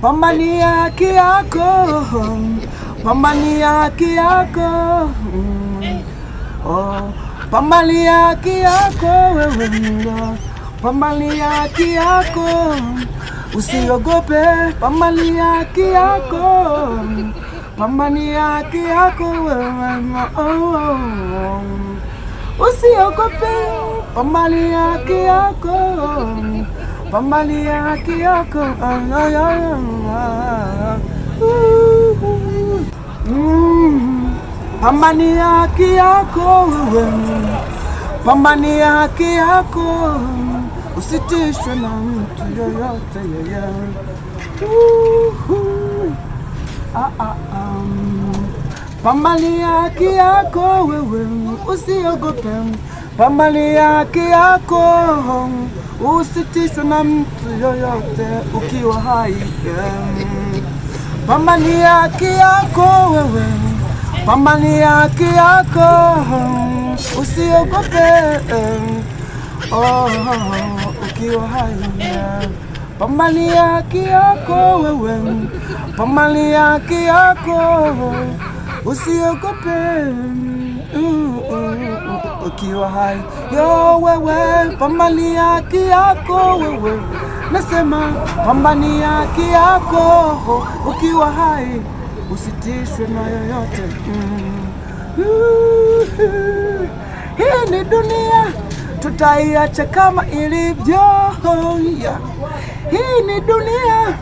pambania haki yako, pambania haki yako, pambania haki yako wewe, pambania haki yako, usiogope, pambania haki yako, pambania haki yako wewe, usiogope, pambania haki yako, pambania haki yako, pambania haki yako wewe, pambania haki yako, usitishwe na mtu yoyote yeye. Pambania haki yako wewe, usiogope, pambania haki yako, usitishwe na mtu yoyote ukiwa hai. Pambania haki yako wewe, pambania haki yako, usiogope, ukiwa hai. Pambania haki yako wewe, pambania haki yako, usiogope, ukiwa hai. Yo wewe, pambania haki yako wewe, nasema pambania haki yako, ukiwa hai, usitishwe na yoyote. Hii ni dunia tutaiacha kama ilivyo. Hii ni dunia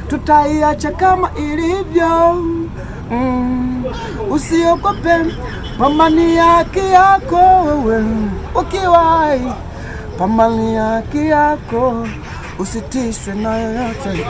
tutaiacha kama ilivyo. Usiogope, pambania haki yako wewe, ukiwa hai, pambania haki yako, usitishwe na yoyote.